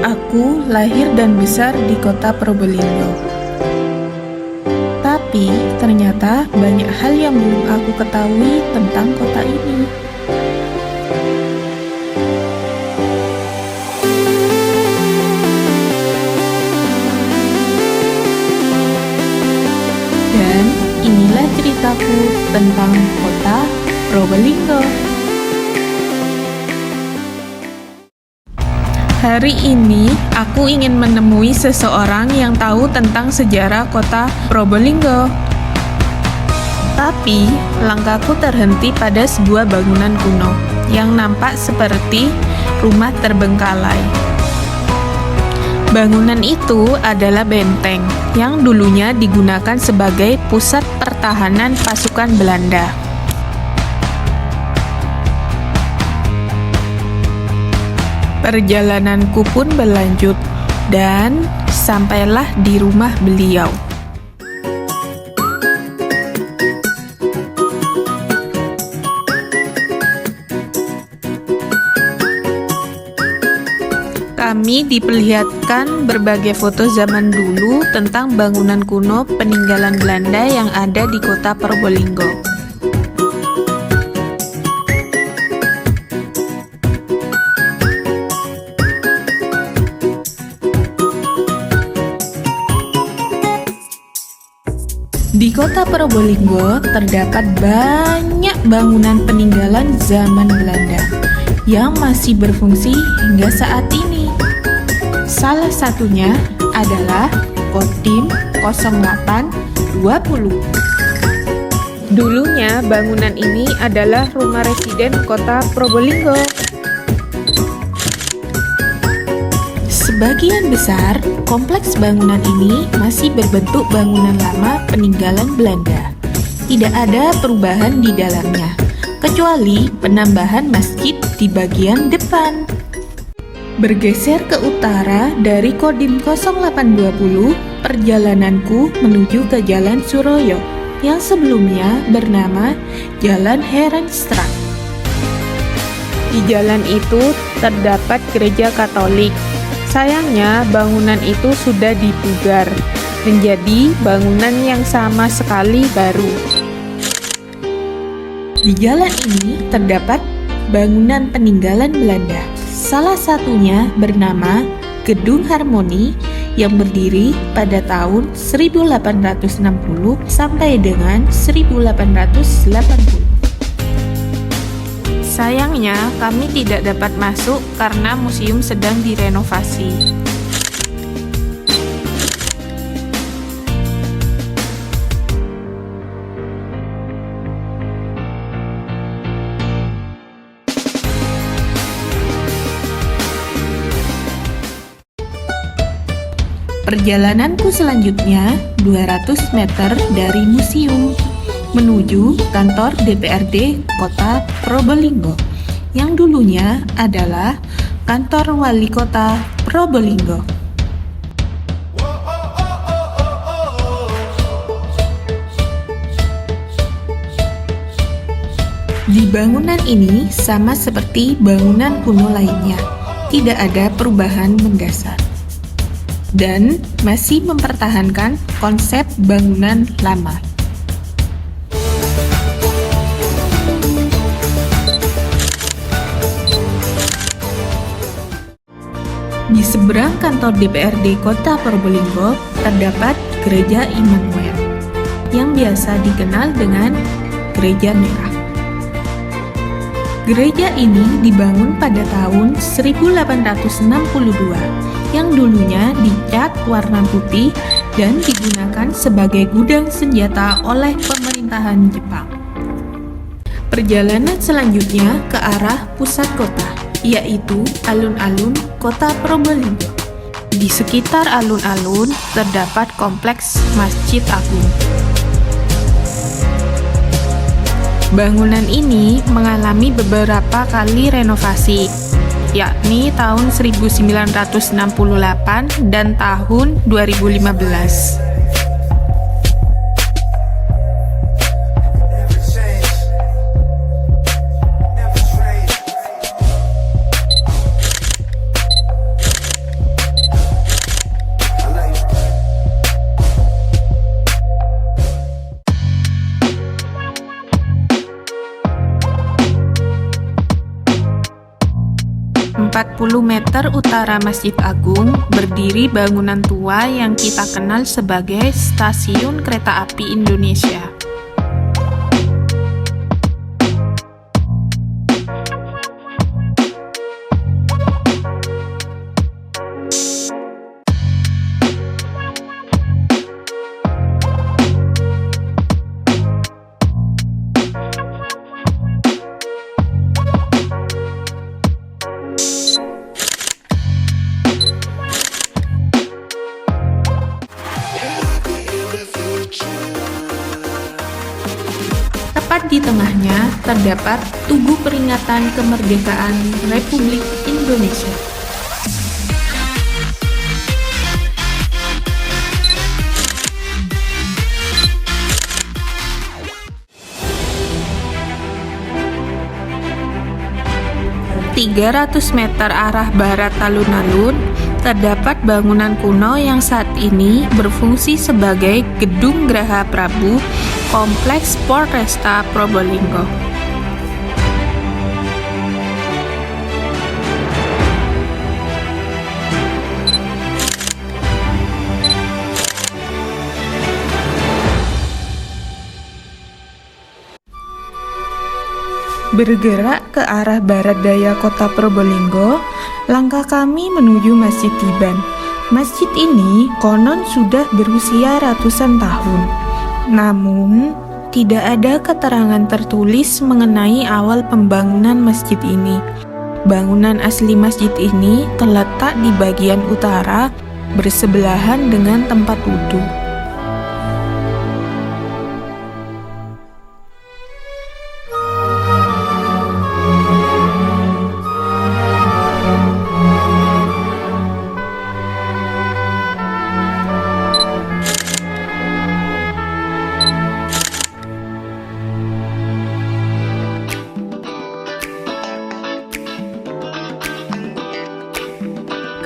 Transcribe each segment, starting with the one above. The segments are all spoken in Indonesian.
Aku lahir dan besar di kota Probolinggo. Tapi ternyata banyak hal yang belum aku ketahui tentang kota ini. Dan inilah ceritaku tentang kota Probolinggo. Hari ini aku ingin menemui seseorang yang tahu tentang sejarah kota Probolinggo. Tapi langkahku terhenti pada sebuah bangunan kuno yang nampak seperti rumah terbengkalai. Bangunan itu adalah benteng yang dulunya digunakan sebagai pusat pertahanan pasukan Belanda. Perjalananku pun berlanjut dan sampailah di rumah beliau. Kami diperlihatkan berbagai foto zaman dulu tentang bangunan kuno peninggalan Belanda yang ada di kota Probolinggo. Di kota Probolinggo terdapat banyak bangunan peninggalan zaman Belanda yang masih berfungsi hingga saat ini. Salah satunya adalah Kodim 0820. Dulunya bangunan ini adalah rumah residen kota Probolinggo. Sebagian besar kompleks bangunan ini masih berbentuk bangunan lama peninggalan Belanda. Tidak ada perubahan di dalamnya, kecuali penambahan masjid di bagian depan. Bergeser ke utara dari Kodim 0820, perjalananku menuju ke Jalan Suroyo yang sebelumnya bernama Jalan Herenstraat. Di jalan itu terdapat gereja Katolik. Sayangnya bangunan itu sudah dipugar menjadi bangunan yang sama sekali baru. Di jalan ini terdapat bangunan peninggalan Belanda. Salah satunya bernama Gedung Harmoni yang berdiri pada tahun 1860 sampai dengan 1880. Sayangnya, kami tidak dapat masuk karena museum sedang direnovasi. Perjalananku selanjutnya 200 meter dari museum menuju kantor DPRD Kota Probolinggo yang dulunya adalah kantor Wali Kota Probolinggo. Di bangunan ini sama seperti bangunan kuno lainnya, tidak ada perubahan mendasar dan masih mempertahankan konsep bangunan lama. Di seberang kantor DPRD Kota Probolinggo terdapat Gereja Immanuel yang biasa dikenal dengan Gereja Merah. Gereja ini dibangun pada tahun 1862 yang dulunya dicat warna putih dan digunakan sebagai gudang senjata oleh pemerintahan Jepang. Perjalanan selanjutnya ke arah pusat kota, yaitu alun-alun kota Probolinggo. Di sekitar alun-alun terdapat kompleks Masjid Agung. Bangunan ini mengalami beberapa kali renovasi, yakni tahun 1968 dan tahun 2015. 40 meter utara Masjid Agung berdiri bangunan tua yang kita kenal sebagai Stasiun Kereta Api Indonesia. Tepat di tengahnya terdapat Tugu Peringatan Kemerdekaan Republik Indonesia. ...300 meter arah barat alun-alun, terdapat bangunan kuno yang saat ini berfungsi sebagai Gedung Graha Prabu, Kompleks Polresta Probolinggo. Bergerak ke arah barat daya kota Probolinggo, langkah kami menuju Masjid Tiban. Masjid ini konon sudah berusia ratusan tahun. Namun, tidak ada keterangan tertulis mengenai awal pembangunan masjid ini. Bangunan asli masjid ini terletak di bagian utara, bersebelahan dengan tempat wudhu.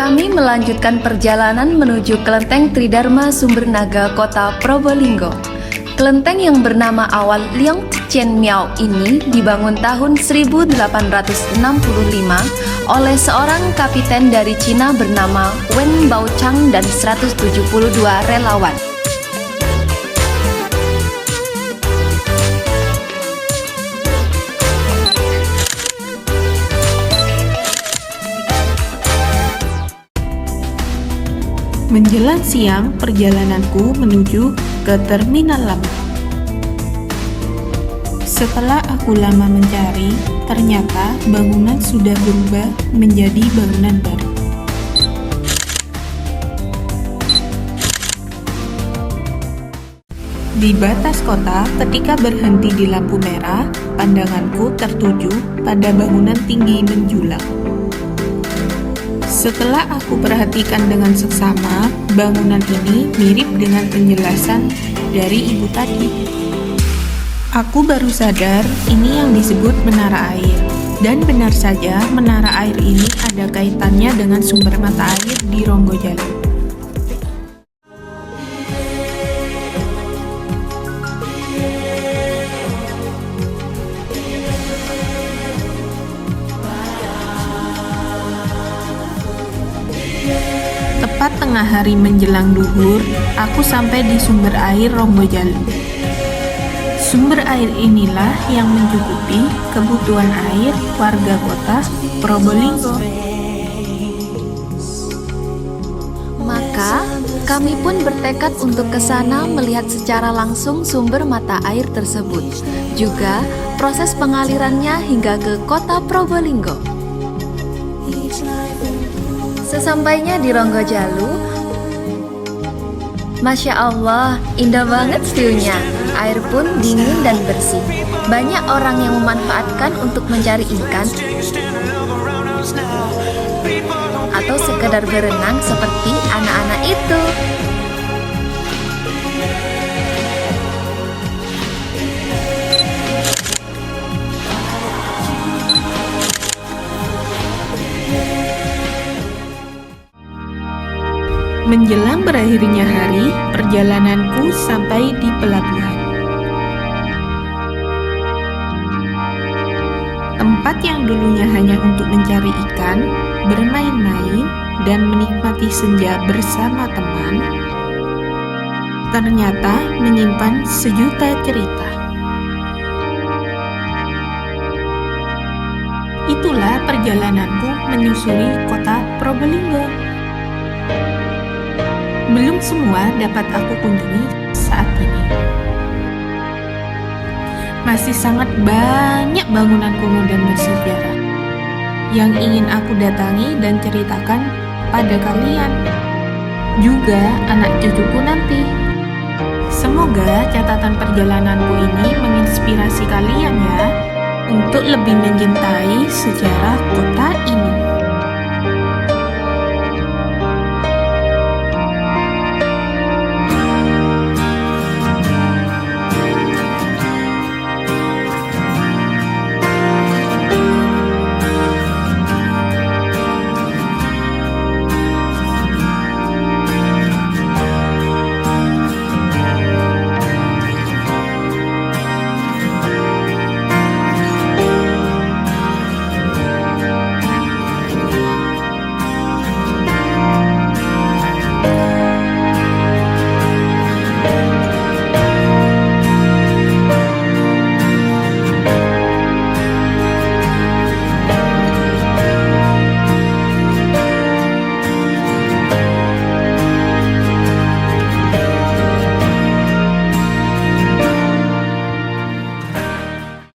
Kami melanjutkan perjalanan menuju Kelenteng Tridharma Sumbernaga Kota Probolinggo. Kelenteng yang bernama awal Leong Tien Miao ini dibangun tahun 1865 oleh seorang kapiten dari Cina bernama Wen Baochang dan 172 relawan. Menjelang siang, perjalananku menuju ke Terminal Lama. Setelah aku lama mencari, ternyata bangunan sudah berubah menjadi bangunan baru. Di batas kota, ketika berhenti di lampu merah, pandanganku tertuju pada bangunan tinggi menjulang. Setelah aku perhatikan dengan seksama, bangunan ini mirip dengan penjelasan dari ibu tadi. Aku baru sadar ini yang disebut menara air. Dan benar saja, menara air ini ada kaitannya dengan sumber mata air di Ronggojalu. Tepat tengah hari menjelang duhur, aku sampai di sumber air Ronggojalu. Sumber air inilah yang mencukupi kebutuhan air warga kota Probolinggo. Maka, kami pun bertekad untuk ke sana melihat secara langsung sumber mata air tersebut, juga proses pengalirannya hingga ke kota Probolinggo. Sesampainya di Ronggojalu, Masya Allah, indah banget view-nya. Air pun dingin dan bersih. Banyak orang yang memanfaatkan untuk mencari ikan atau sekedar berenang seperti anak-anak itu. Menjelang berakhirnya hari, perjalananku sampai di pelabuhan. Tempat yang dulunya hanya untuk mencari ikan, bermain-main, dan menikmati senja bersama teman, ternyata menyimpan sejuta cerita. Itulah perjalananku menyusuri kota Probolinggo. Belum semua dapat aku kunjungi saat ini. Masih sangat banyak bangunan kuno dan bersejarah yang ingin aku datangi dan ceritakan pada kalian, juga anak cucuku nanti. Semoga catatan perjalananku ini menginspirasi kalian ya, untuk lebih mencintai sejarah kota ini.